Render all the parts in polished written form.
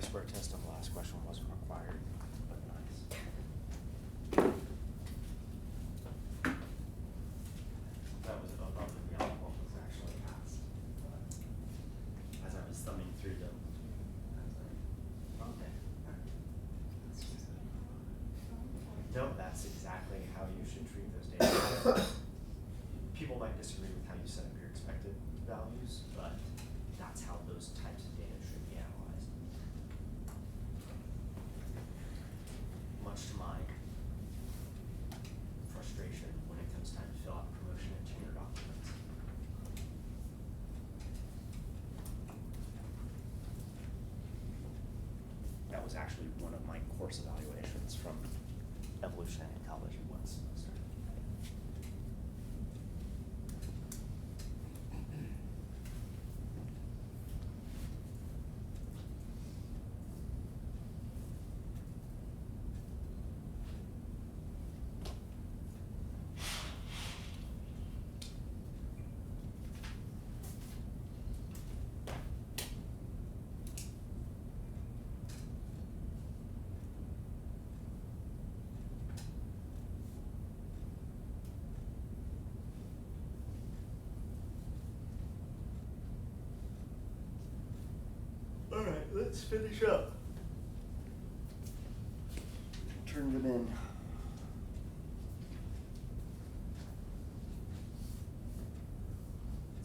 chi-square test on the last question wasn't required, but nice. That was above and beyond what was actually asked. But as I was thumbing through them, I was like, okay. No, that's exactly how you should treat those data. People might disagree with how you set up your expected values, but that's how those types of data should be analyzed. Much to my frustration when it comes time to fill out promotion and tenure documents. That was actually one of my course evaluations from evolutionary ecology one semester. All right, let's finish up. Turn them in.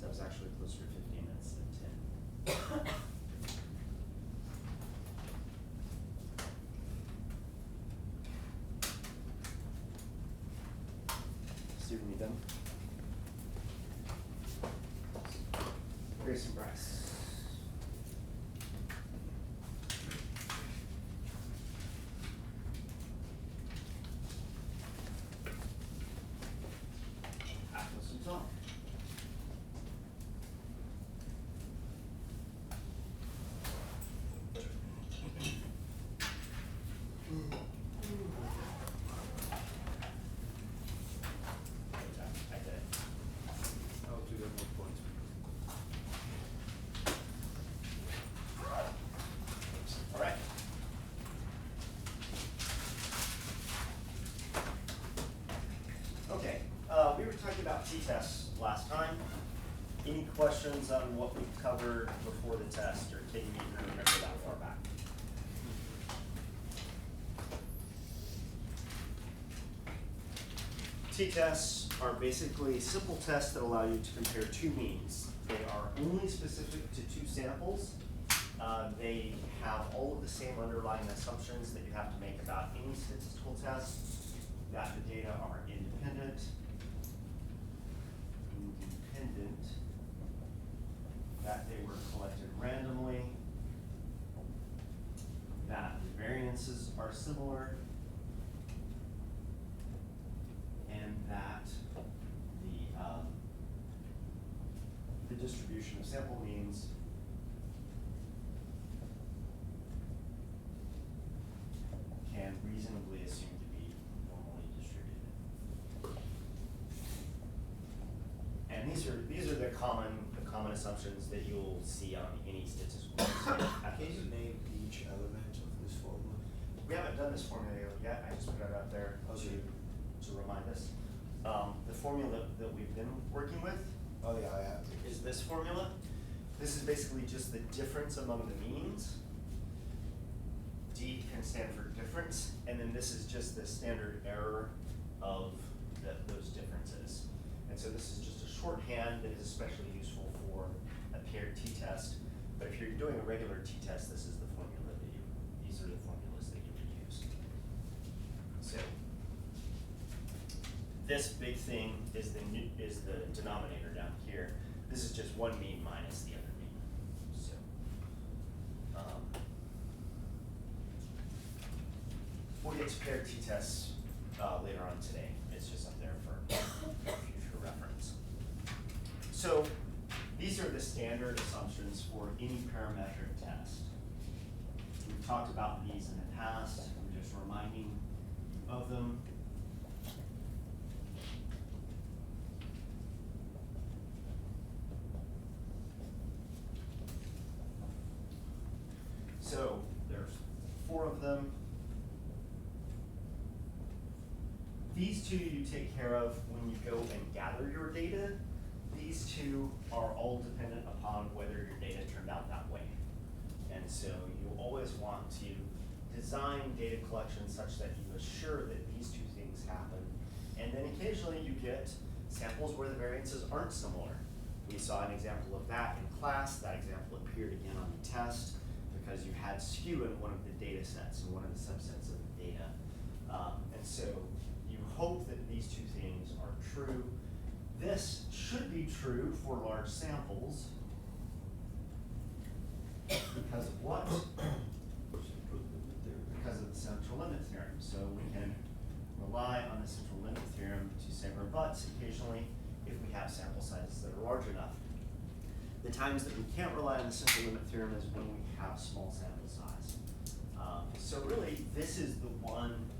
That was actually closer to 15 minutes than 10. Steven, you done? Grace and Bryce. Atlas and Tom. I did it. I'll do that more points. All right. Okay, we were talking about t-tests last time. Any questions on what we covered before the test, or can you even remember that far back? T-tests are basically simple tests that allow you to compare two means. They are only specific to two samples. They have all of the same underlying assumptions that you have to make about any statistical test, that the data are independent, that they were collected randomly, that the variances are similar, and that the distribution of sample means can reasonably assume to be normally distributed. And these are the common assumptions that you'll see on any statistical test. Can you name each element of this formula? We haven't done this formula yet. I just put it up there Okay. to remind us. The formula that we've been working with Oh yeah, I have. is this formula. This is basically just the difference among the means. D can stand for difference, and then this is just the standard error of those differences. And so this is just a shorthand that is especially useful for a paired t-test. But if you're doing a regular t-test, this is the formula that these are the formulas that you would use. So this big thing is the denominator down here. This is just one mean minus the other mean. So we'll get to paired t-tests later on today. It's just up there for future reference. So these are the standard assumptions for any parametric test. We've talked about these in the past. I'm just reminding you of them. So there of them. These two you take care of when you go and gather your data. These two are all dependent upon whether your data turned out that way. And so you always want to design data collection such that you assure that these two things happen. And then occasionally you get samples where the variances aren't similar. We saw an example of that in class. That example appeared again on the test because you had skew in one of the data sets, in one of the subsets of the data. And so you hope that these two things are true. This should be true for large samples because of what? Because of the central limit theorem. So we can rely on the central limit theorem to say but occasionally if we have sample sizes that are large enough. The times that we can't rely on the central limit theorem is when we have small sample size. So really, this is the one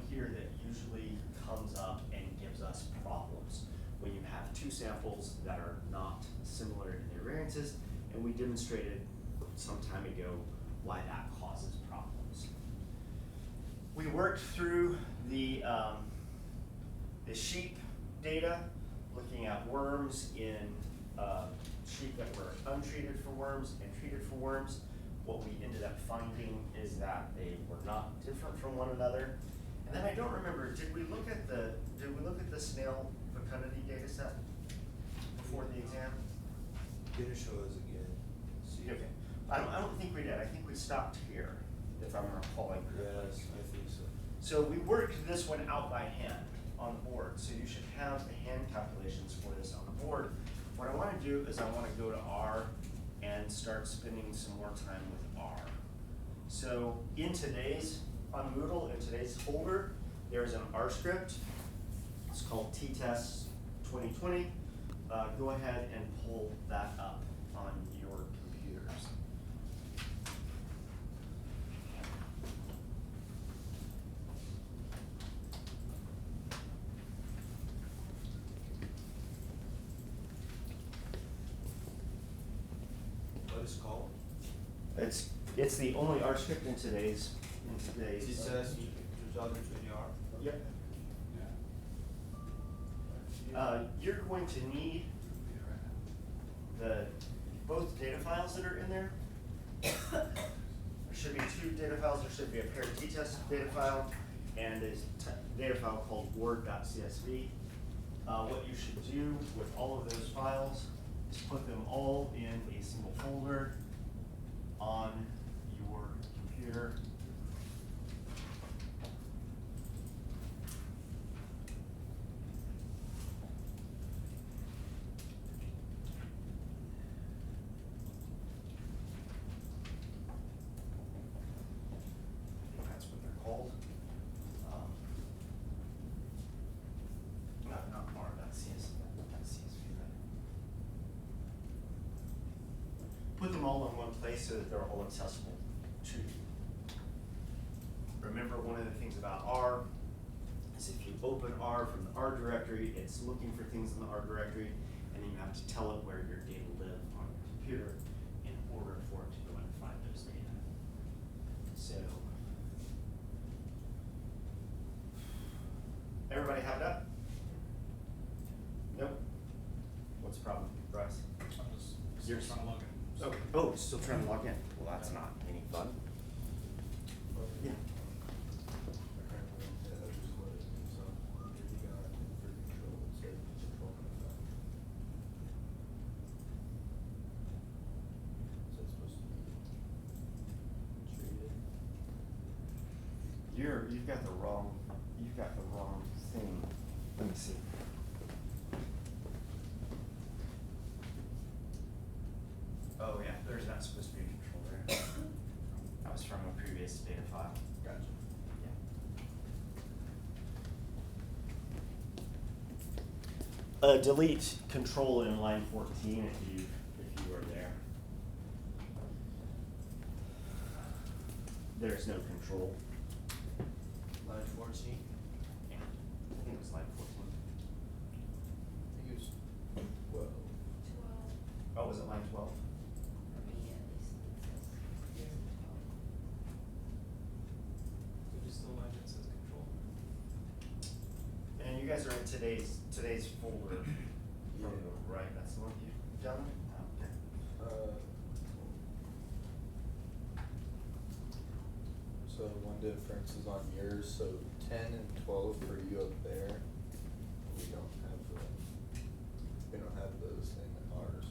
here that usually comes up and gives us problems when you have two samples that are not similar in their variances, and we demonstrated some time ago why that causes problems. We worked through the sheep data, looking at worms in sheep that were untreated for worms and treated for worms. What we ended up finding is that they were not different from one another. And then I don't remember, did we look at the snail fecundity data set before the exam? Didn't show us again. See. Okay. I don't think we did. I think we stopped here, if I'm recalling correctly. Yes, I think so. So we worked this one out by hand on the board. So you should have the hand calculations for this on the board. What I want to do is I want to go to R and start spending some more time with R. So on Moodle, in today's folder, there's an R script. It's called T-Test 2020. Go ahead and pull that up on your computers. What is called? It's the only R script in today's. It says 2020R. Yep. You're going to need both data files that are in there. There should be two data files. There should be a paired t-test data file and a data file called word.csv. What you should do with all of those files is put them all in a single folder on your computer. That's what they're called. Not R.CSV. Put them all in one place so that they're all accessible to you. Remember, one of the things about R is if you open R from the R directory, it's looking for things in the R directory, and then you have to tell it where your data live on your computer in order for it to go and find those data. So, everybody have it up? Nope. What's the problem, Bryce? I'm just You're trying to log in. Okay. Oh, still trying to log in. Well, that's not any fun. Yeah. You've got the wrong thing. Let me see. Oh yeah, there's not supposed to be a control there. That was from a previous data file. Gotcha. Yeah. Delete control in line 14 if you are there. There's no control. Line 14. Yeah, I think it was line 14. I think it's 12. Oh, was it line 12? For me, at least, it says here 12. guys are in today's folder from Yeah. the, right, that's the one you've done? Okay. So one difference is on yours, so 10 and 12 for you up there. We don't have those in ours,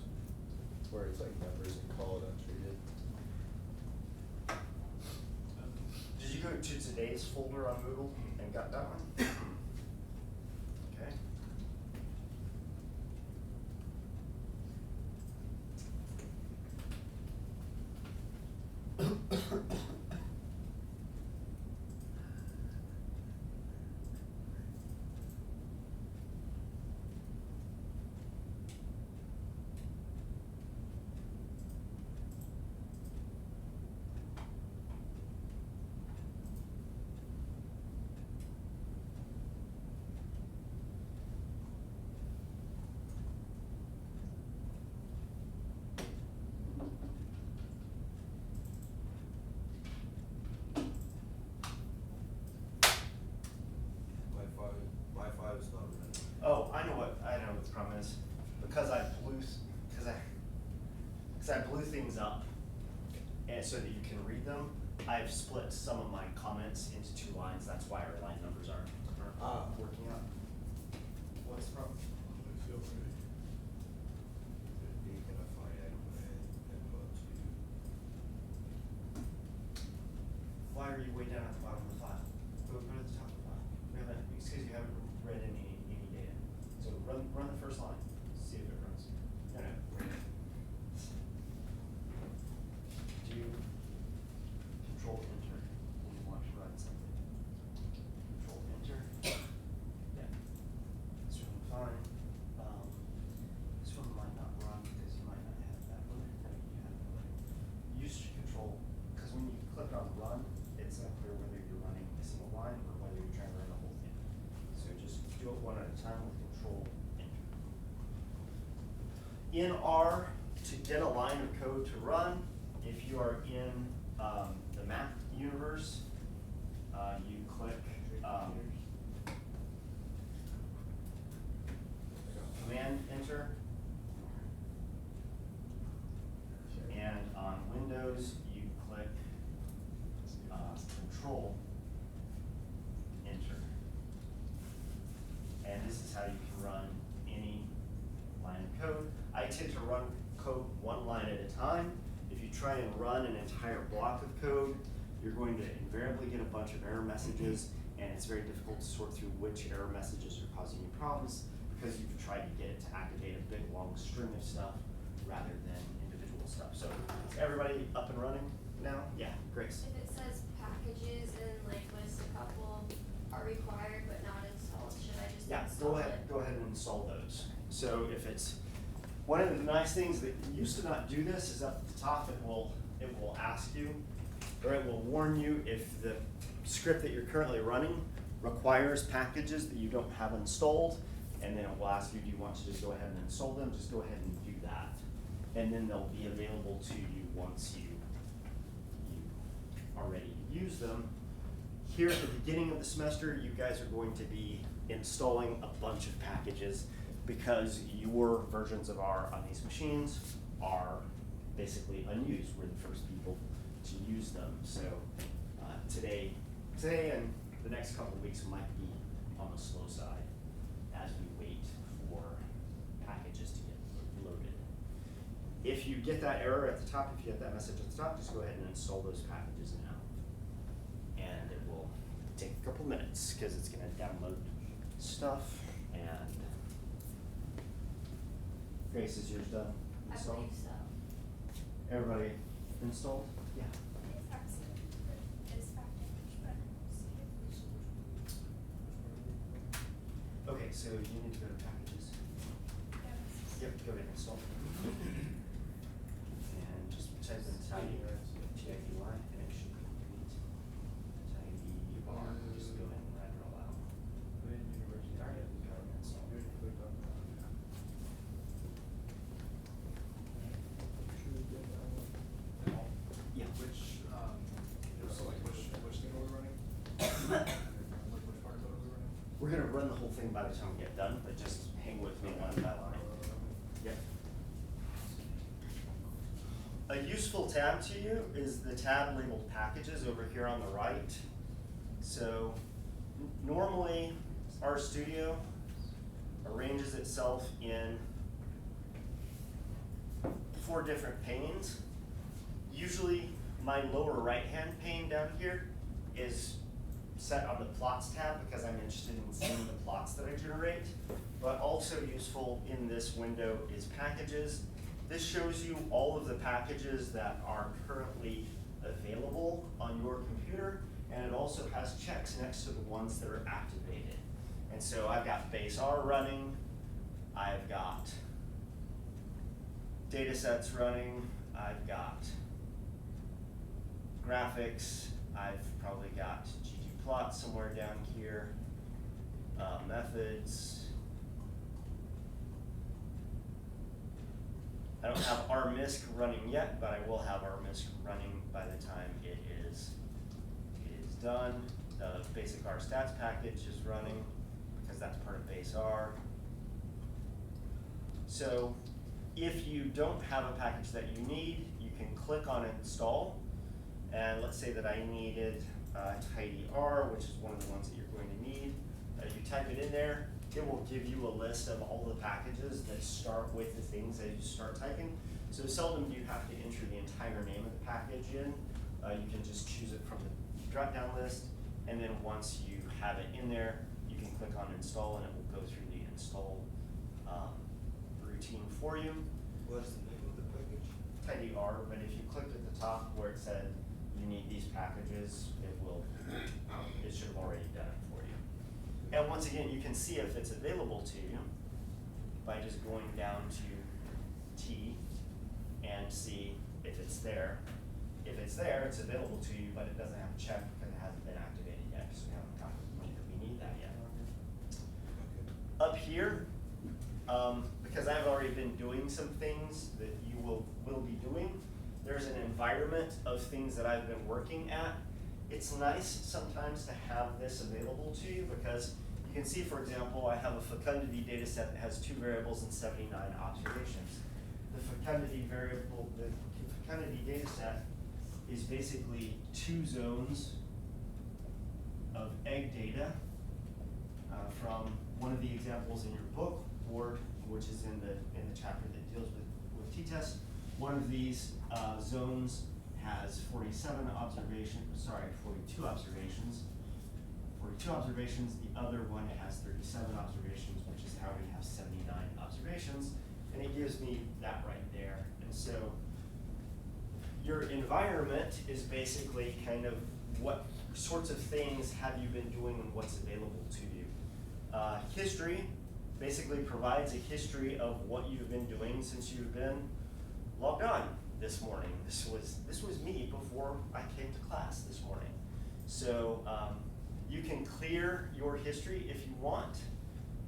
where it's like numbers and call it untreated. Did you go to today's folder on Moodle and got that one? Okay. Wi-Fi is not running. Oh, I know what the problem is. Because I blew things up, and so that you can read them, I've split some of my comments into 2 lines. That's why our line numbers aren't working out. What's the problem? Why are you way down at the bottom of the file? Go to the top of the file. It's because you haven't read any data. So run the first line, see if it runs. No. Do Control Enter when you want to run something. Control Enter. Yeah. It's running fine. This one might not run because you might not have that one. No, you have it right. Use Control, because when you click on Run, it's not clear whether you're running a single line or whether you're trying to run the whole thing. So just do it one at a time with Control Enter. In R, to get a line of code to run, if you are in the Mac universe, you click Command Enter. And on Windows, you click Control Enter. And this is how you can run any line of code. I tend to run code 1 line at a time. If you try and run an entire block of code, you're going to invariably get a bunch of error messages, and it's very difficult to sort through which error messages are causing you problems because you've tried to get it to activate a big long string of stuff rather than individual stuff. So is everybody up and running now? Yeah, Grace. If it says packages and like lists a couple are required but not installed, should I just Yeah, install it? go ahead and install those. So if it's, one of the nice things that used to not do this is up at the top, it will ask you, or it will warn you if the script that you're currently running requires packages that you don't have installed, and then it will ask you, do you want to just go ahead and install them? Just go ahead and do that. And then they'll be available to you once you are ready to use them. Here at the beginning of the semester, you guys are going to be installing a bunch of packages because your versions of R on these machines are basically unused. We're the first people to use them. So today and the next couple of weeks might be on the slow side as we wait for packages to get loaded. If you get that error at the top, if you get that message at the top, just go ahead and install those packages now. And it will take a couple minutes because it's going to download stuff. And Grace, is yours done? I Installed? believe so. Everybody installed? Yeah. Okay, so you need to go to packages. Yep, go ahead and install. And just type in tidy, TIDY, and it should be complete. Tidy bar, just go ahead and write it all out. Alright, go ahead and install. Yeah. Which thing are we running? Which part of it are we running? We're gonna run the whole thing by the time we get done, but just hang with me line by line. Yep. A useful tab to you is the tab labeled packages over here on the right. So normally RStudio arranges itself in 4 different panes. Usually my lower right hand pane down here is set on the plots tab because I'm interested in seeing the plots that I generate. But also useful in this window is packages. This shows you all of the packages that are currently available on your computer, and it also has checks next to the ones that are activated. And so I've got base R running, I've got datasets running, I've got graphics, I've probably got ggplot somewhere down here, methods. I don't have RMISC running yet, but I will have RMISC running by the time it is done. The basic R stats package is running because that's part of base R. So if you don't have a package that you need, you can click on install. And let's say that I needed tidyr, which is one of the ones that you're going to need. You type it in there, it will give you a list of all the packages that start with the things that you start typing. So seldom do you have to enter the entire name of the package in. You can just choose it from the drop-down list, and then once you have it in there, you can click on install and it will go through the install routine for you. What is the name of the package? tidyr, but if you clicked at the top where it said you need these packages, it should have already done it for you. And once again, you can see if it's available to you by just going down to T and see if it's there. If it's there, it's available to you, but it doesn't have a check because it hasn't been activated yet, because we haven't got the money that we need that yet. Okay. Up here, because I've already been doing some things that you will be doing, there's an environment of things that I've been working at. It's nice sometimes to have this available to you because you can see, for example, I have a fecundity data set that has 2 variables and 79 observations. The fecundity variable, the fecundity data set is basically 2 zones of egg data from one of the examples in your book, Ward, which is in the chapter that deals with t-test. One of these zones has 42 observations. 42 observations. The other one has 37 observations, which is how we have 79 observations. And it gives me that right there. And so your environment is basically kind of what sorts of things have you been doing and what's available to you. History basically provides a history of what you've been doing since you've been logged on this morning. This was me before I came to class this morning. So you can clear your history if you want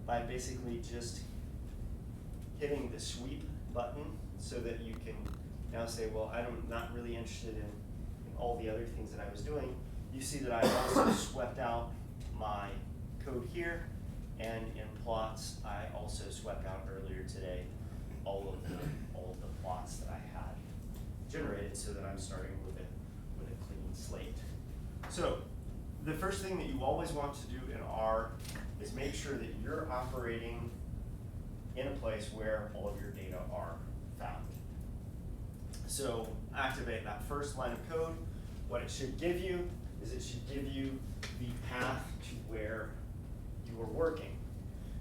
by basically just hitting the sweep button so that you can now say, well, I'm not really interested in all the other things that I was doing. You see that I also swept out my code here, and in plots, I also swept out earlier today all of the plots that I had generated so that I'm starting with a clean slate. So the first thing that you always want to do in R is make sure that you're operating in a place where all of your data are found. So activate that first line of code. What it should give you is it should give you the path to where you are working.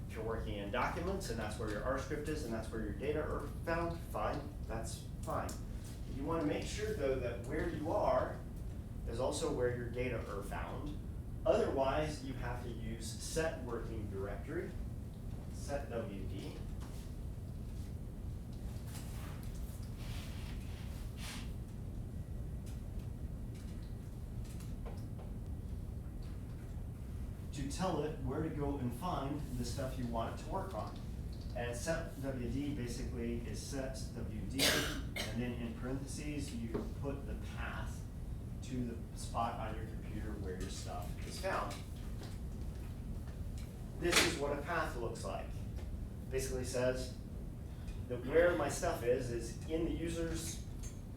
If you're working in documents and that's where your R script is and that's where your data are found, fine, that's fine. You want to make sure though that where you are is also where your data are found. Otherwise, you have to use set working directory, set WD. To tell it where to go and find the stuff you want it to work on. And set WD basically is set WD, and then in parentheses, you put the path to the spot on your computer where your stuff is found. this is what a path looks like. Basically says that where my stuff is in the users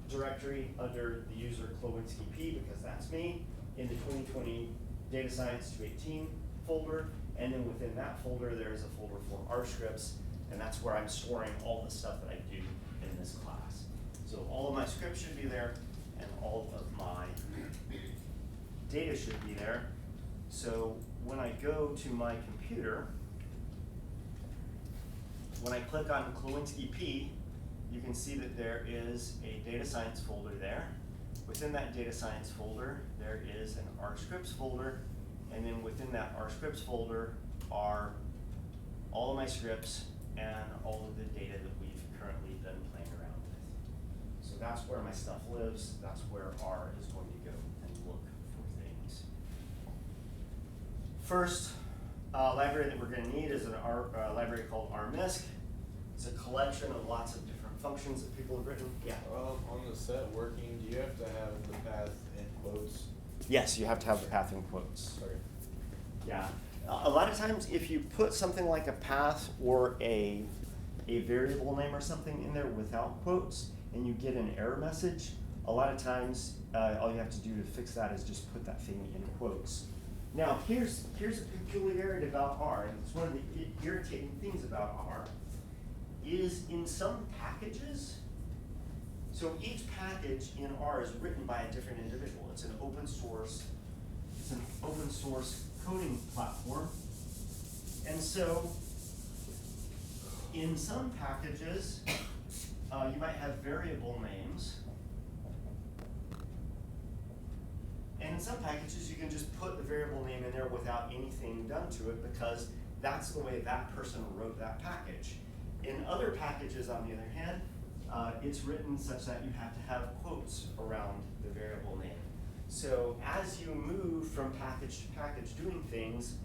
directory under the user Klowinski P, because that's me, in the 2020 Data Science 218 folder, and then within that folder there is a folder for R scripts, and that's where I'm storing all the stuff that I do in this class. So all of my scripts should be there, and all of my data should be there. So when I go to my computer, when I click on Klowinski P, you can see that there is a data science folder there. Within that data science folder, there is an R scripts folder, and then within that R scripts folder are all of my scripts and all of the data that we've currently been playing around with. So that's where my stuff lives. That's where R is going to go and look for things. First library that we're going to need is a library called RMISC. It's a collection of lots of different functions that people have written. Yeah. On the set working, do you have to have the path in quotes? Yes, you have to have the path in quotes. Sorry. Yeah. A lot of times, if you put something like a path or a variable name or something in there without quotes, and you get an error message, a lot of times all you have to do to fix that is just put that thing in quotes. Now, here's a peculiarity about R, and it's one of the irritating things about R, is in some packages, so each package in R is written by a different individual. It's an open source coding platform. And so in some packages, you might have variable names. And in some packages, you can just put the variable name in there without anything done to it, because that's the way that person wrote that package. In other packages, on the other hand, it's written such that you have to have quotes around the variable name. So as you move from package to package doing things,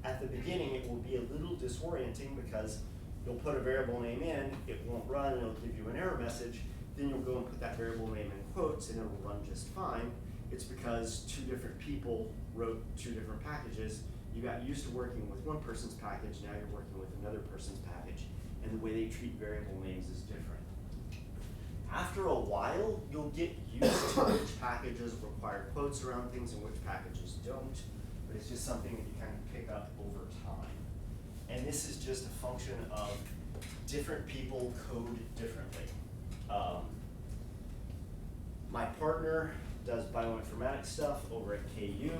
at the beginning it will be a little disorienting, because you'll put a variable name in, it won't run, and it'll give you an error message. Then you'll go and put that variable name in quotes, and it'll run just fine. It's because two different people wrote two different packages. You got used to working with one person's package, now you're working with another person's package, and the way they treat variable names is different. After a while, you'll get used to which packages require quotes around things and which packages don't, but it's just something that you kind of pick up over time. And this is just a function of different people code differently. My partner does bioinformatics stuff over at KU.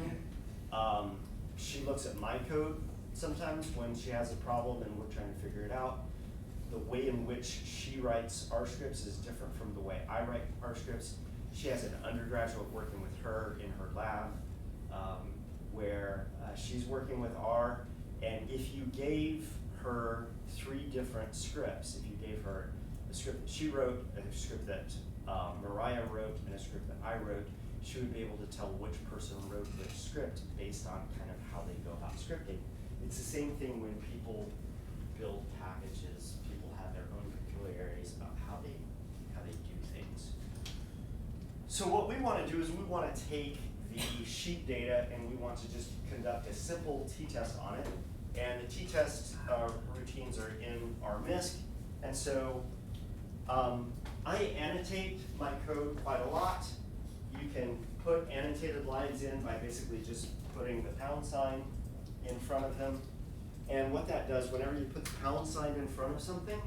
She looks at my code sometimes when she has a problem and we're trying to figure it out. The way in which she writes R scripts is different from the way I write R scripts. She has an undergraduate working with her in her lab where she's working with R, and if you gave her 3 different scripts, if you gave her a script that she wrote, a script that Mariah wrote, and a script that I wrote, she would be able to tell which person wrote which script based on kind of how they go about scripting. It's the same thing when people build packages. People have their own peculiarities about how they do things. So what we want to do is we want to take the sheet data and we want to just conduct a simple t-test on it. And the t-test routines are in RMISC. And so I annotate my code quite a lot. You can put annotated lines in by basically just putting the £sign in front of them. And what that does, whenever you put the £sign in front of something,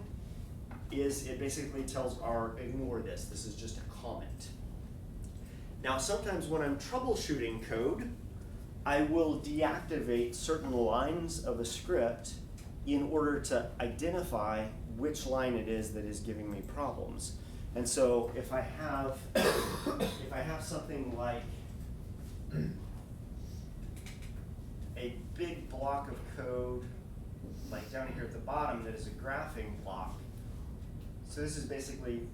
is it basically tells R, ignore this. This is just a comment. Now, sometimes when I'm troubleshooting code, I will deactivate certain lines of a script in order to identify which line it is that is giving me problems. And so if I have something like a big block of code, like down here at the bottom, that is a graphing block. So this is basically,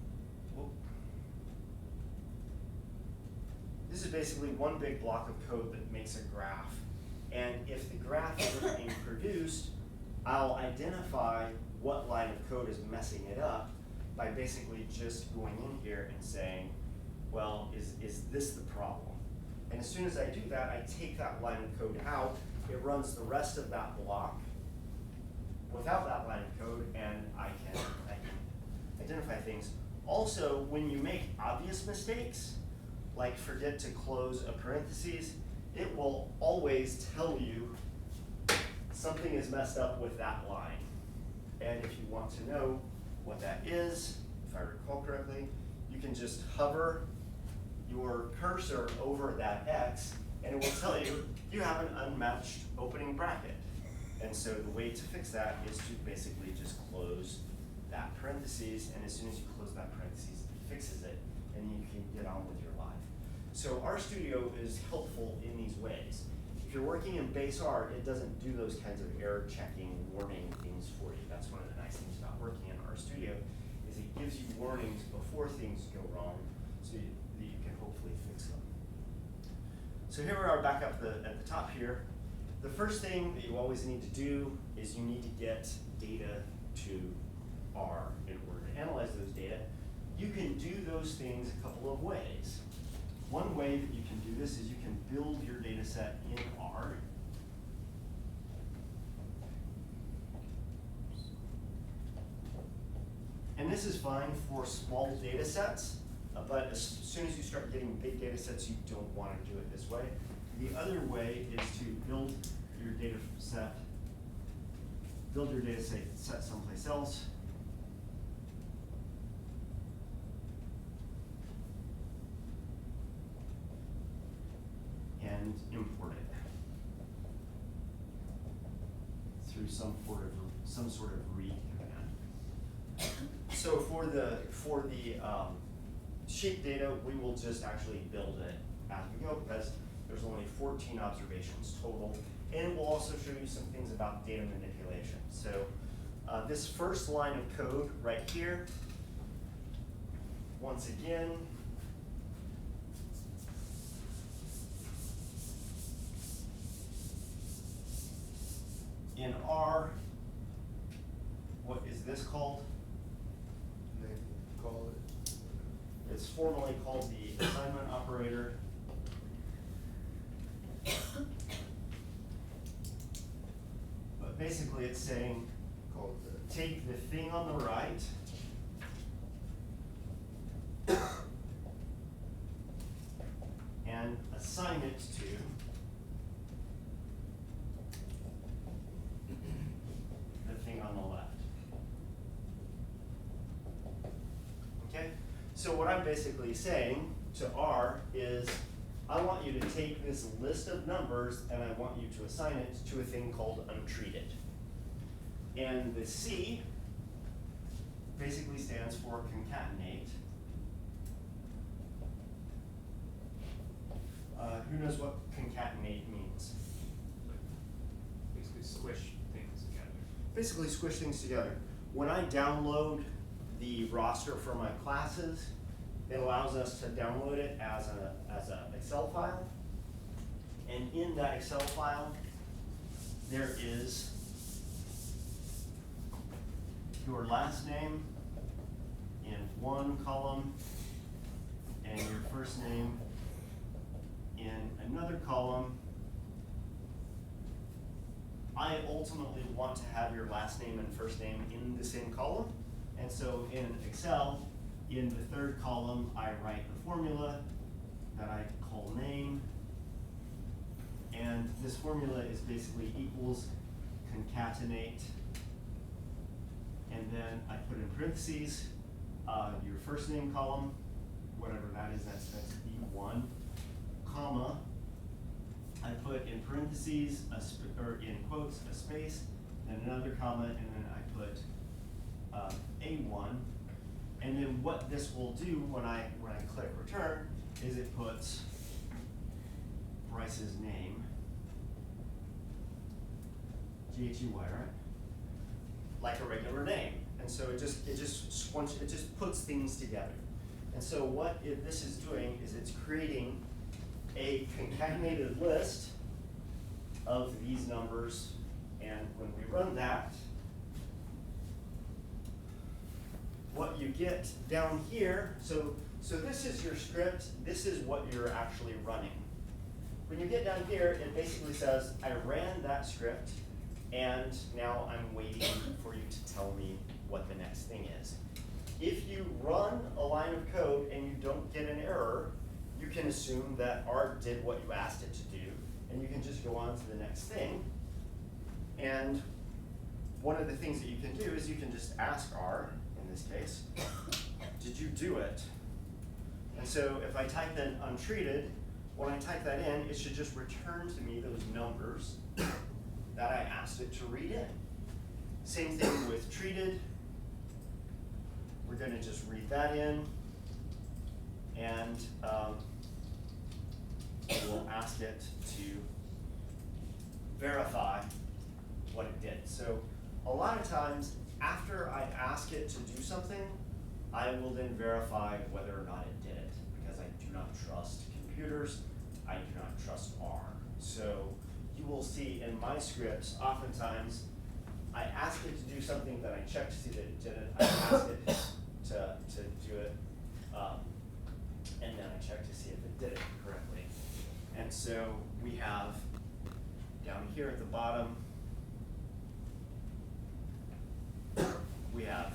one big block of code that makes a graph. And if the graph isn't being produced, I'll identify what line of code is messing it up by basically just going in here and saying, well, is this the problem? And as soon as I do that, I take that line of code out, it runs the rest of that block, without that line of code, and I can identify things. Also, when you make obvious mistakes, like forget to close a parentheses, it will always tell you something is messed up with that line. And if you want to know what that is, if I recall correctly, you can just hover your cursor over that X, and it will tell you you have an unmatched opening bracket. And so the way to fix that is to basically just close that parentheses, and as soon as you close that parentheses, it fixes it, and you can get on with your life. So RStudio is helpful in these ways. If you're working in base art, it doesn't do those kinds of error checking, warning things for you. That's one of the nice things about working in RStudio, is it gives you warnings before things go wrong, so that you can hopefully fix them. So here we are back up at the top here. The first thing that you always need to do is you need to get data to R in order to analyze those data. You can do those things a couple of ways. One way that you can do this is you can build your data set in R. And this is fine for small data sets, but as soon as you start getting big data sets, you don't want to do it this way. The other way is to build your data set someplace else. And import it through some sort of read command. So for the shape data, we will just actually build it as we go, because there's only 14 observations total, and we'll also show you some things about data manipulation. So this first line of code right here, once again, in R, what is this called? Maybe call it. It's formally called the assignment operator. But basically it's saying, Call it that. take the thing on the right and assign it to the thing on the left. Okay? So what I'm basically saying to R is, I want you to take this list of numbers and I want you to assign it to a thing called untreated. And the C basically stands for concatenate. Who knows what concatenate means? Basically squish things together. Basically squish things together. When I download the roster for my classes, it allows us to download it as an Excel file. And in that Excel file, there is your last name in one column and your first name in another column. I ultimately want to have your last name and first name in the same column. And so in Excel, in the third column, I write a formula that I call name. And this formula is basically equals concatenate. And then I put in parentheses your first name column, whatever that is, that's E1, comma. I put in parentheses, or in quotes, a space, then another comma, and then I put A1. And then what this will do when I click return is it puts Bryce's name, Ghy, right? Like a regular name. And so it just puts things together. And so what this is doing is it's creating a concatenated list of these numbers, and when we run that, what you get down here, so this is your script, this is what you're actually running. When you get down here, it basically says, I ran that script, and now I'm waiting for you to tell me what the next thing is. If you run a line of code and you don't get an error, you can assume that R did what you asked it to do, and you can just go on to the next thing. And one of the things that you can do is you can just ask R, in this case, did you do it? And so if I type in untreated, when I type that in, it should just return to me those numbers that I asked it to read in. Same thing with treated. We're gonna just read that in, and we'll ask it to verify what it did. So a lot of times, after I ask it to do something, I will then verify whether or not it did it, because I do not trust computers, I do not trust R. So you will see in my scripts, oftentimes, I ask it to do something that I check to see that it did it, I ask it to do it, and then I check to see if it did it correctly. And so we have down here at the bottom, we have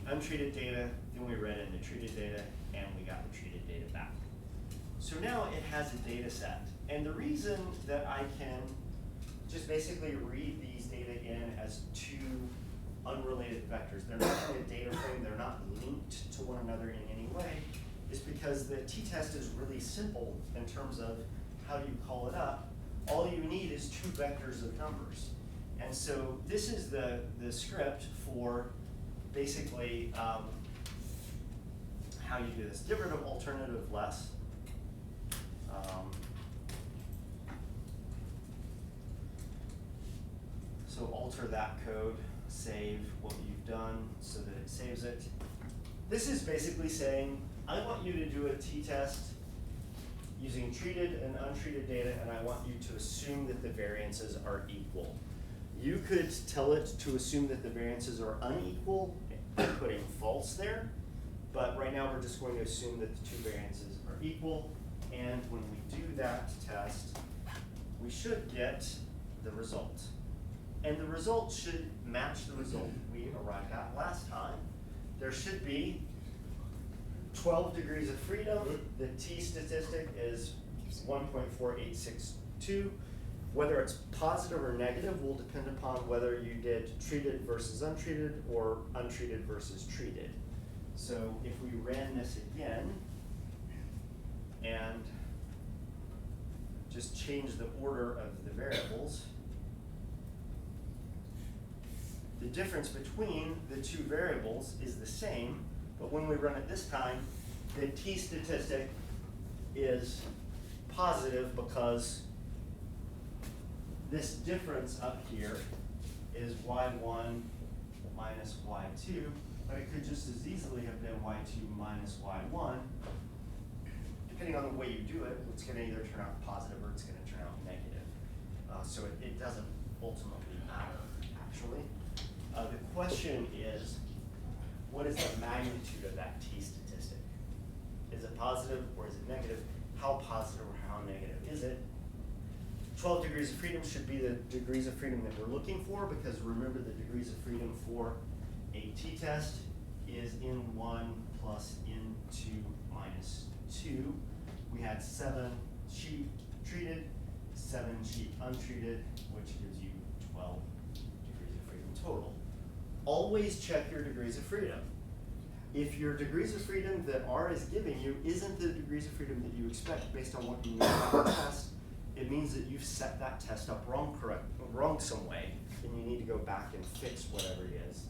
the untreated data, then we read in the treated data, and we got the treated data back. So now it has a data set. And the reason that I can just basically read these data in as two unrelated vectors, they're not in a data frame, they're not linked to one another in any way, is because the t-test is really simple in terms of how do you call it up. All you need is two vectors of numbers. And so this is the script for basically how you do this. Get rid of alternative less. So alter that code, save what you've done so that it saves it. This is basically saying, I want you to do a t-test using treated and untreated data, and I want you to assume that the variances are equal. You could tell it to assume that the variances are unequal by putting false there, but right now we're just going to assume that the two variances are equal, and when we do that test, we should get the result. And the result should match the result we arrived at last time. There should be 12 degrees of freedom. The t statistic is 1.4862. Whether it's positive or negative will depend upon whether you did treated versus untreated or untreated versus treated. So if we ran this again and just change the order of the variables, the difference between the two variables is the same, but when we run it this time, the t statistic is positive because this difference up here is y1 minus y2, but it could just as easily have been y2 minus y1. Depending on the way you do it, it's going to either turn out positive or it's going to turn out negative. So it doesn't ultimately matter, actually. The question is, what is the magnitude of that t statistic? Is it positive or is it negative? How positive or how negative is it? 12 degrees of freedom should be the degrees of freedom that we're looking for, because remember the degrees of freedom for a t-test is n1 plus n2 minus 2. We had 7 sheep treated, 7 sheep untreated, which gives you 12 degrees of freedom total. Always check your degrees of freedom. If your degrees of freedom that R is giving you isn't the degrees of freedom that you expect based on what you know about the test, it means that you've set that test up wrong some way, and you need to go back and fix whatever it is.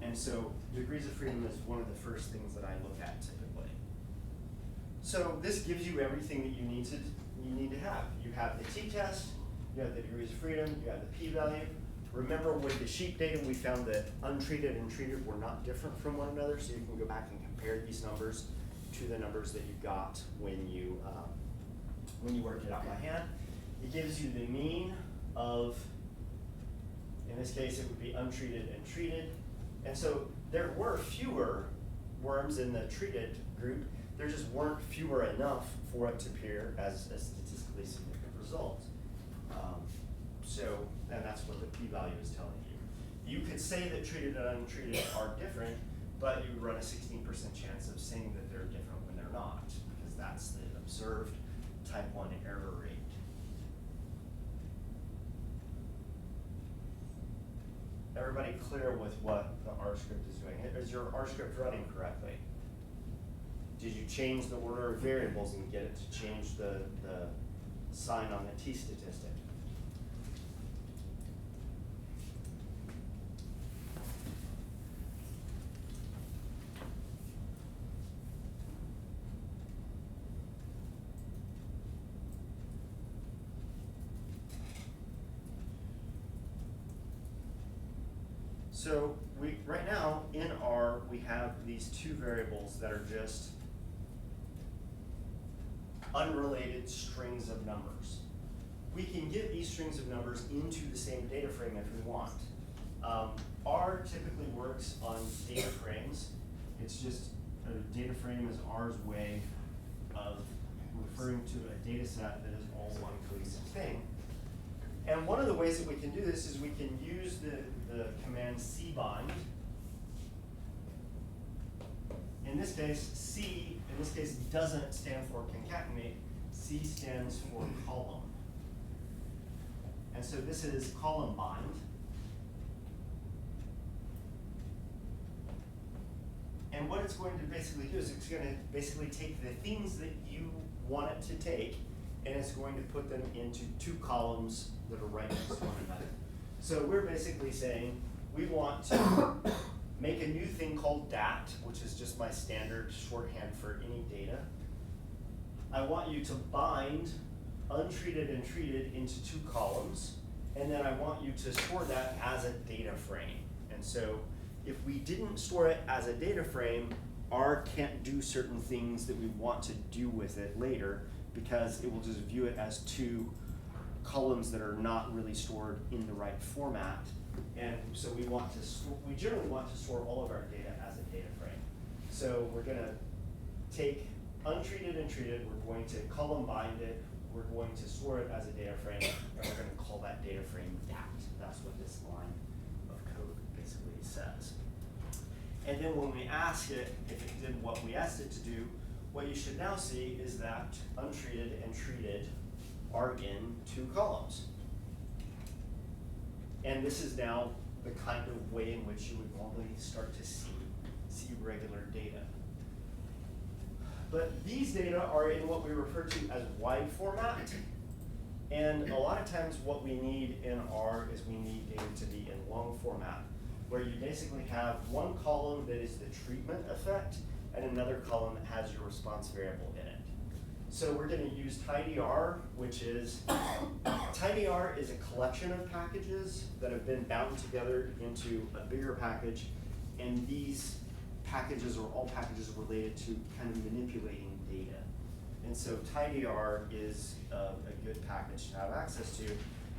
And so degrees of freedom is one of the first things that I look at typically. So this gives you everything that you need to have. You have the t-test, you have the degrees of freedom, you have the p-value. Remember with the sheep data, we found that untreated and treated were not different from one another, so you can go back and compare these numbers to the numbers that you got when you worked it out by hand. It gives you the mean of, in this case, it would be untreated and treated. And so there were fewer worms in the treated group. There just weren't fewer enough for it to appear as a statistically significant result. And that's what the p-value say that treated and untreated are different, but you run a 16% chance of saying that they're different when they're not, because that's the observed type 1 error rate. Everybody clear with what the R script is doing? Is your R script running correctly? Did you change the order of variables and get it to change the sign on the t-statistic? So right now in R, we have these two variables that are just unrelated strings of numbers. We can get these strings of numbers into the same data frame if we want. R typically works on data frames. It's just a data frame is R's way of referring to a data set that is all one cohesive thing. And one of the ways that we can do this is we can use the command cbind. In this case, C, in this case, doesn't stand for concatenate. C stands for column. And so this is column bind. And what it's going to basically do is it's going to basically take the things that you want it to take, and it's going to put them into two columns that are right next to one another. So we're basically saying we want to make a new thing called DAT, which is just my standard shorthand for any data. I want you to bind untreated and treated into two columns, and then I want you to store that as a data frame. And so if we didn't store it as a data frame, R can't do certain things that we want to do with it later, because it will just view it as two columns that are not really stored in the right format. And so we generally want to store all of our data as a data frame. So we're going to take untreated and treated, we're going to column bind it, we're going to store it as a data frame, and we're going to call that data frame DAT. That's what this line of code basically says. And then when we ask it if it did what we asked it to do, what you should now see is that untreated and treated are in two columns. And this is now the kind of way in which you would normally start to see regular data. But these data are in what we refer to as wide format. And a lot of times what we need in R is we need data to be in long format, where you basically have one column that is the treatment effect and another column that has your response variable in it. So we're going to use tidyr, which is, tidyr is a collection of packages that have been bound together into a bigger package, and these packages are all packages related to kind of manipulating data. And so tidyr is a good package to have access to,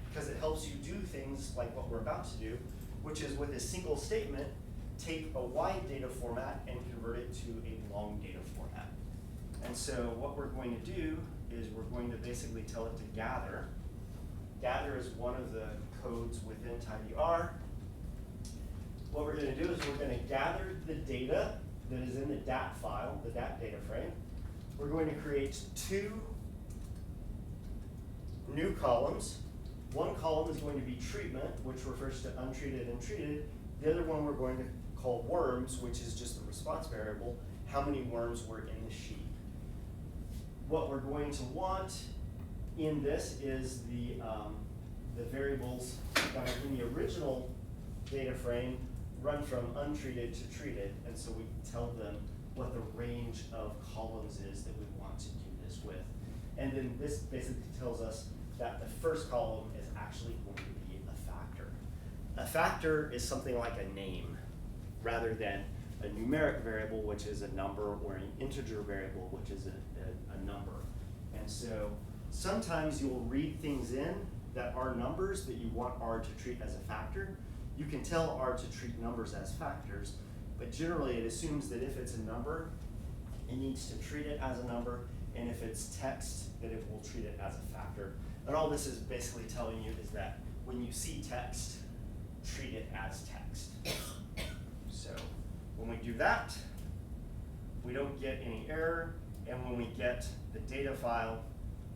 because it helps you do things like what we're about to do, which is with a single statement, take a wide data format and convert it to a long data format. And so what we're going to do is we're going to basically tell it to gather. Gather is one of the codes within tidyr. What we're going to do is we're going to gather the data that is in the DAT file, the DAT data frame. We're going to create two new columns. One column is going to be treatment, which refers to untreated and treated. The other one we're going to call worms, which is just the response variable, how many worms were in the sheet. What we're going to want in this is the variables that are in the original data frame run from untreated to treated, and so we tell them what the range of columns is that we want to do this with. And then this basically tells us that the first column is actually going to be a factor. A factor is something like a name, rather than a numeric variable, which is a number, or an integer variable, which is a number. And so sometimes you'll read things in that are numbers that you want R to treat as a factor. You can tell R to treat numbers as factors, but generally it assumes that if it's a number, it needs to treat it as a number, and if it's text, that it will treat it as a factor. And all this is basically telling you is that when you see text, treat it as text. So when we do that, we don't get any error, and when we get the data file,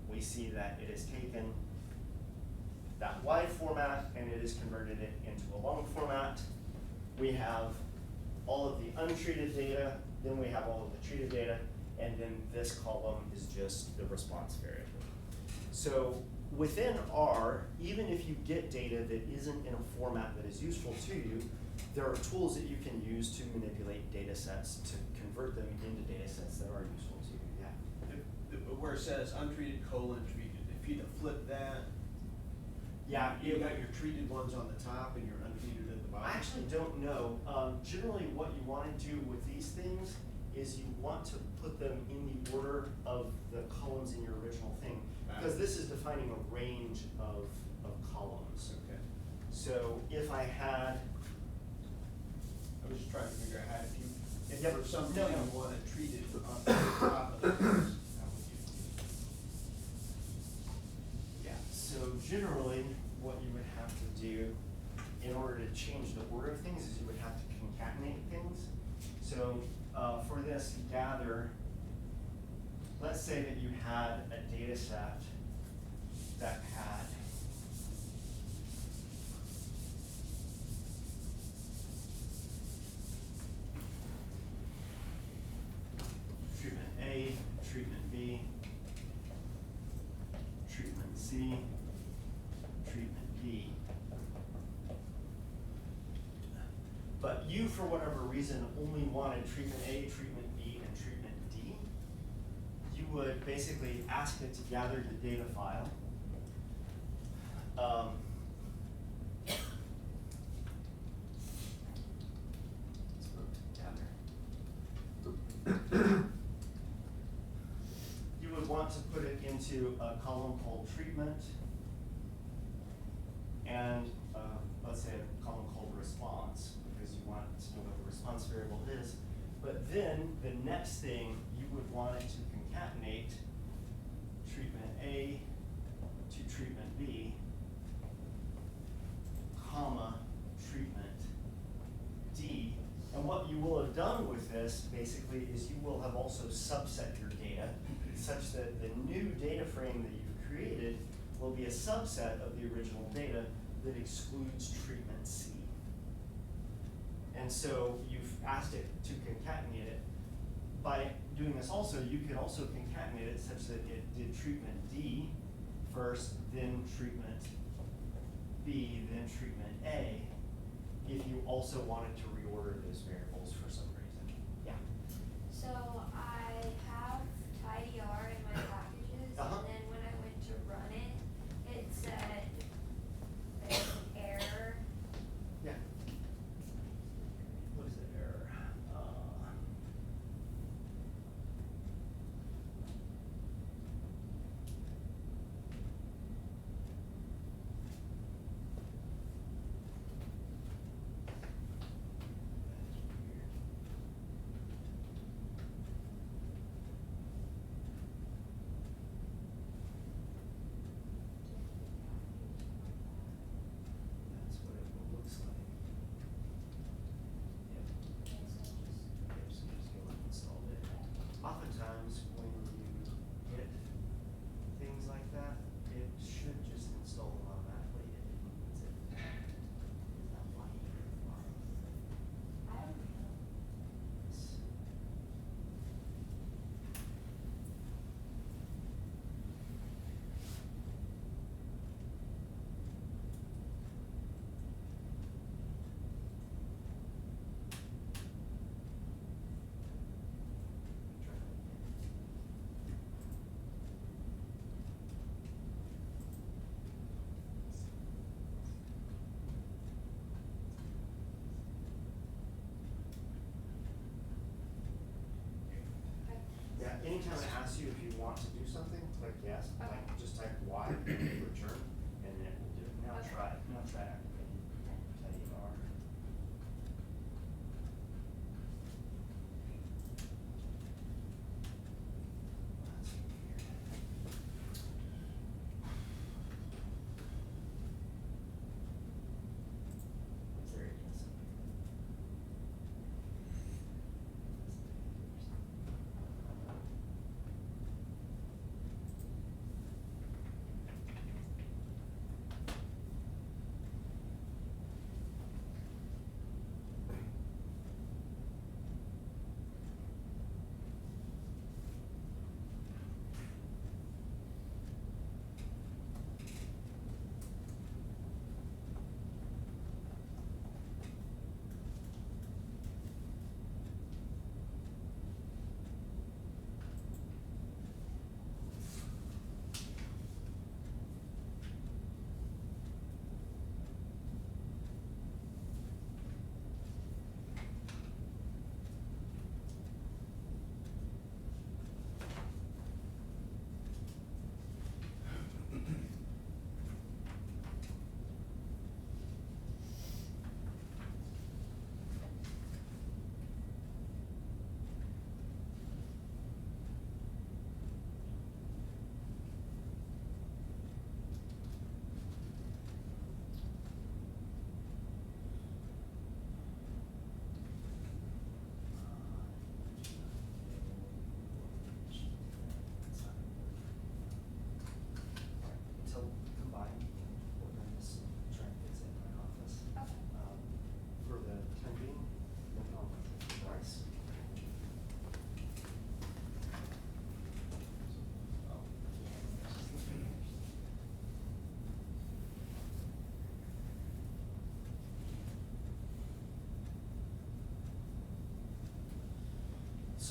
we see that it has taken that wide format and it has converted it into a long format. We have all of the untreated data, then we have all of the treated data, and then this column is just the response variable. So within R, even if you get data that isn't in a format that is useful to you, there are tools that you can use to manipulate data sets to convert them into data sets that are useful to you. Yeah. Where it says untreated colon treated, if you flip that, Yeah, you got your treated ones on the top and your untreated at the bottom. I actually don't know. Generally, what you want to do with these things is you want to put them in the order of the columns in your original thing, because this is defining a range of columns. Okay. So if I had, I was just trying to figure out how, if Yep. for some No, reason no. you wanted treated on the top of the list, how would you? yeah, so generally, what you would have to do in order to change the order of things is you would have to concatenate things. So for this gather, let's say that you had a data set that had treatment A, treatment B, treatment C, treatment D. But you, for whatever reason, only wanted treatment A, treatment B, and treatment D. You would basically ask it to gather the data file. Let's move to gather. You would want to put it into a column called treatment, and let's say a column called response, because you want to know what the response variable is. But then the next thing, you would want it to concatenate treatment A to treatment B, comma, treatment D. And what you will have done with this, basically, is you will have also subset your data such that the new data frame that you've created will be a subset of the original data that excludes treatment C. And so you've asked it to concatenate it. By doing this also, you could also concatenate it such that it did treatment D first, then treatment B, then treatment A, if you also wanted to reorder those variables for some reason. Yeah. So I have tidyr in my packages, Uh-huh. and then when I went to run it, it said there's an error. Yeah. What is the error? That's what it looks like. Yep. Yep, so just go and install it. Oftentimes, when you hit things like that, it should just install them automatically if it needs it. Is that why you did it? I don't know. Try that again. Okay. Yeah, anytime it asks you if you want to do something, click yes, Okay. like just type Y, return, and then it will do it. Now Okay. try activating tidyr. That's weird.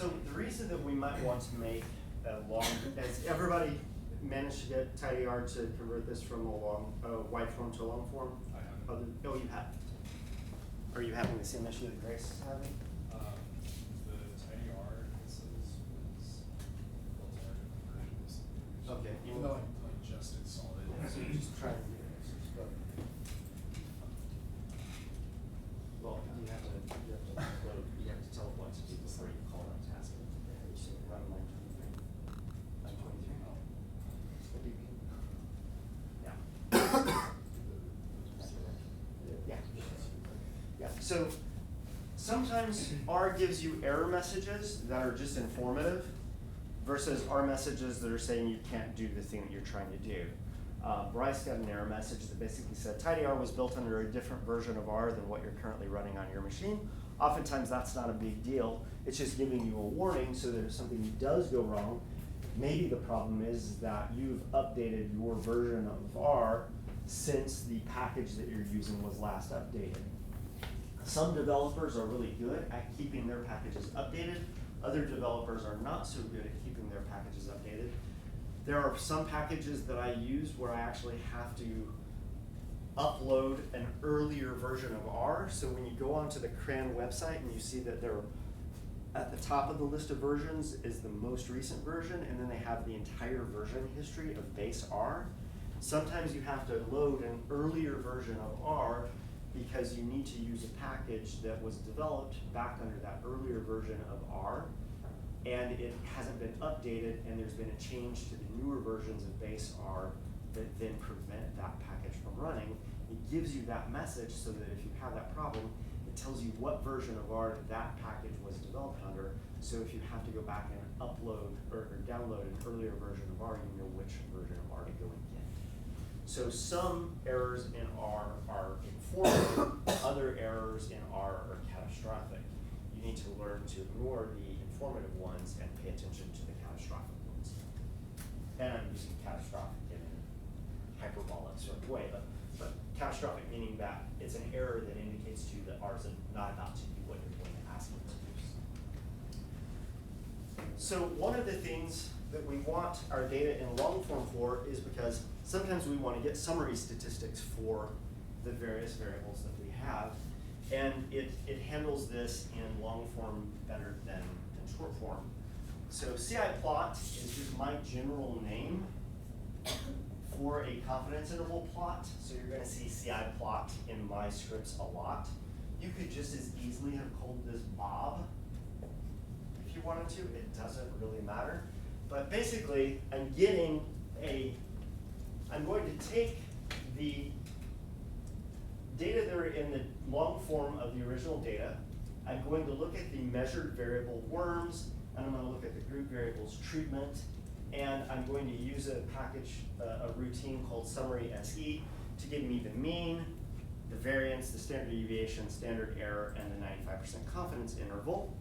So the reason that we might want to make a long, has everybody managed to get TidyR to convert this from a wide form to a long form? I haven't. Oh, you have. Are you having the same issue that Grace is having? The TidyR instance was built on a different versions. Okay. Even though I just installed it. So you just try to do this. Well, you have to tell it what to do before you call that task. You say run line 23. Line 23. What do you mean? Yeah. Yeah. Yeah. So sometimes R gives you error messages that are just informative versus R messages that are saying you can't do the thing that you're trying to do. Bryce got an error message that basically said TidyR was built under a different version of R than what you're currently running on your machine. Oftentimes that's not a big deal. It's just giving you a warning so that if something does go wrong, maybe the problem is that you've updated your version of R since the package that you're using was last updated. Some developers are really good at keeping their packages updated. Other developers are not so good at keeping their packages updated. There are some packages that I use where I actually have to upload an earlier version of R. So when you go onto the CRAN website and you see that they're at the top of the list of versions is the most recent version, and then they have the entire version history of base R. Sometimes you have to load an earlier version of R because you need to use a package that was developed back under that earlier version of R, and it hasn't been updated, and there's been a change to the newer versions of base R that then prevent that package from running. It gives you that message so that if you have that problem, it tells you what version of R that package was developed under. So if you have to go back and upload or download an earlier version of R, you know which version of R to go and get. So some errors in R are informative, other errors in R are catastrophic. You need to learn to ignore the informative ones and pay attention to the catastrophic ones. And I'm using catastrophic in a hyperbolic sort of way, but catastrophic meaning that it's an error that indicates to you that R is not about to do what you're going to ask it to do. So one of the things that we want our data in long form for is because sometimes we want to get summary statistics for the various variables that we have, and it handles this in long form better than short form. So CI-plot is just my general name for a confidence interval plot. So you're going to see CI-plot in my scripts a lot. You could just as easily have called this Bob if you wanted to. It doesn't really matter. But basically, I'm going to take the data that are in the long form of the original data. I'm going to look at the measured variable worms, and I'm going to look at the group variables treatment, and I'm going to use a package, a routine called summary SE to give me the mean, the variance, the standard deviation, standard error, and the 95% confidence interval.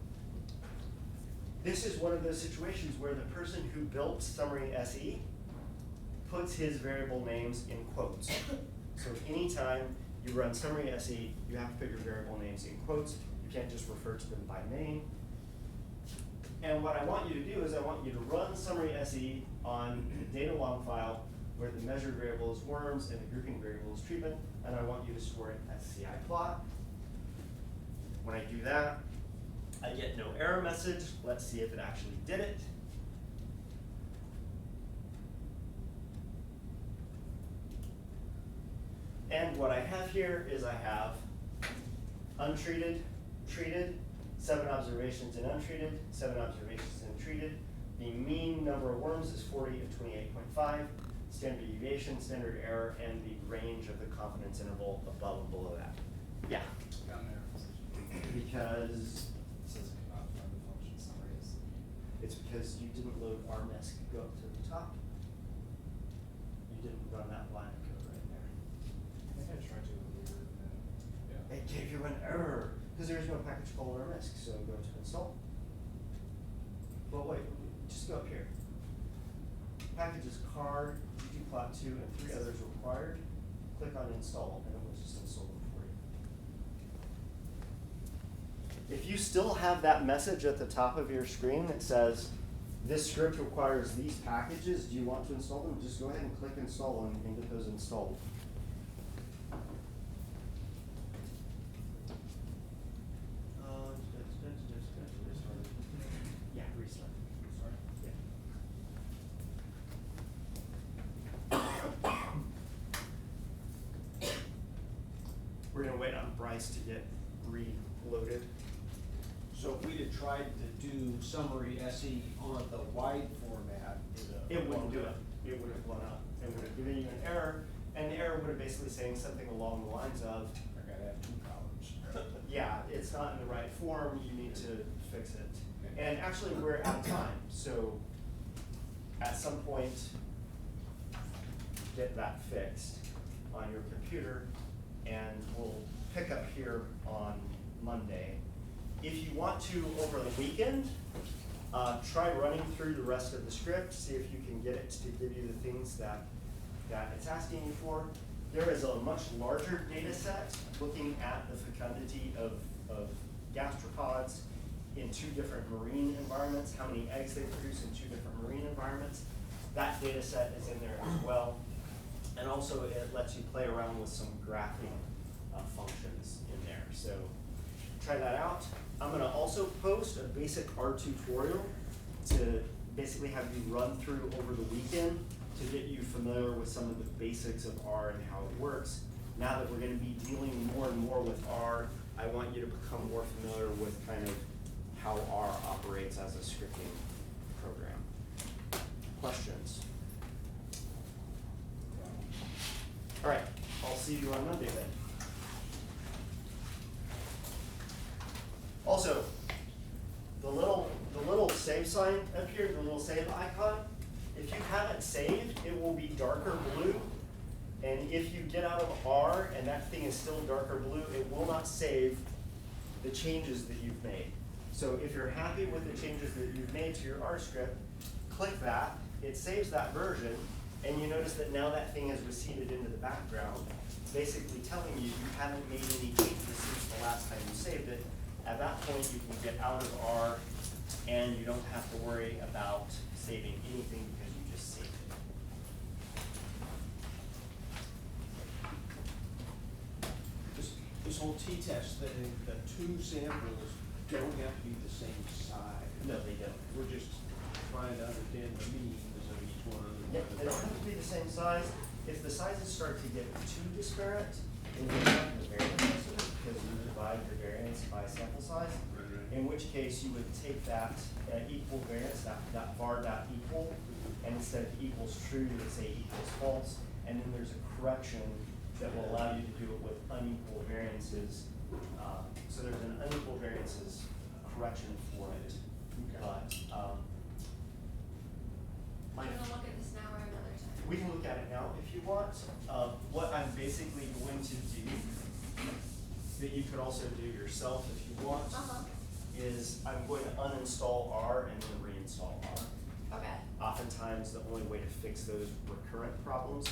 This is one of those situations where the person who built summary SE puts his variable names in quotes. So anytime you run summary SE, you have to put your variable names in quotes. You can't just refer to them by name. And what I want you to do is I want you to run summary SE on the data long file where the measured variable is worms and the grouping variable is treatment, and I want you to store it as CI-plot. When I do that, I get no error message. Let's see if it actually did it. And what I have here is I have untreated, treated, 7 observations in untreated, 7 observations in treated. The mean number of worms is 40 to 28.5. Standard deviation, standard error, and the range of the confidence interval above and below that. Yeah. Down there. Because It says cannot run the function summary as the mean. it's because you didn't load RMESC. Go up to the top. You didn't run that line of code right there. I think I tried to earlier and then, yeah. It gave you an error because there's no package called RMESC. So go to install. Well, wait, just go up here. Packages card, ggplot2, and 3 others required. Click on install, and it will just install them for you. If you still have that message at the top of your screen that says, this script requires these packages, do you want to install them? Just go ahead and click install and get those installed. Yeah, restart. Sorry. We're gonna wait on Bryce to get reloaded. So if we'd have tried to do summary SE on the wide format, It wouldn't do it. It would have blown up. It would have given you an error, and the error would have basically saying something along the lines of, I gotta have 2 columns. yeah, it's not in the right form, you need to fix it. And actually, we're out of time, so at some point, get that fixed on your computer, and we'll pick up here on Monday. If you want to, over the weekend, try running through the rest of the script, see if you can get it to give you the things that it's asking you for. There is a much larger data set looking at the fecundity of gastropods in 2 different marine environments, how many eggs they produce in 2 different marine environments. That data set is in there as well. And also it lets you play around with some graphing functions in there. So try that out. I'm gonna also post a basic R tutorial to basically have you run through over the weekend to get you familiar with some of the basics of R and how it works. Now that we're gonna be dealing more and more with R, I want you to become more familiar with kind of how R operates as a scripting program. Questions? All right, I'll see you on Monday then. Also, the little save sign up here, the little save icon, if you haven't saved, it will be darker blue. And if you get out of R and that thing is still darker blue, it will not save the changes that you've made. So if you're happy with the changes that you've made to your R script, click that, it saves that version, and you notice that now that thing has receded into the background, basically telling you you haven't made any changes since the last time you saved it. At that point, you can get out of R, and you don't have to worry about saving anything because you just saved it. This whole t-test thing, the 2 samples don't have to be the same size. No, they don't. We're just trying to understand the meanings of each one of them. Yep, they don't have to be the same size. If the sizes start to get too disparate, then you have the variance estimate because you divide your variance by sample size. In which case you would take that equal variance, that var dot equal, and instead of equals true, you would say equals false, and then there's a correction that will allow you to do it with unequal variances. So there's an unequal variances correction for it. But Do you wanna look at this now or another time? we can look at it now if you want. What I'm basically going to do, that you could also do yourself if you want, is I'm going to uninstall R and then reinstall R. Okay. Oftentimes, the only way to fix those recurrent problems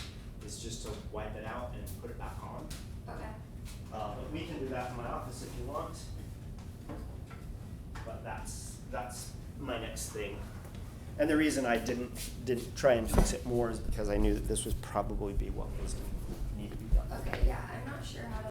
is just to wipe it out and put it back on. Okay. But we can do that in my office if you want. But that's my next thing. And the reason I didn't try and fix it more is because I knew that this would probably be what was needed to be done. Okay, yeah, I'm not sure how to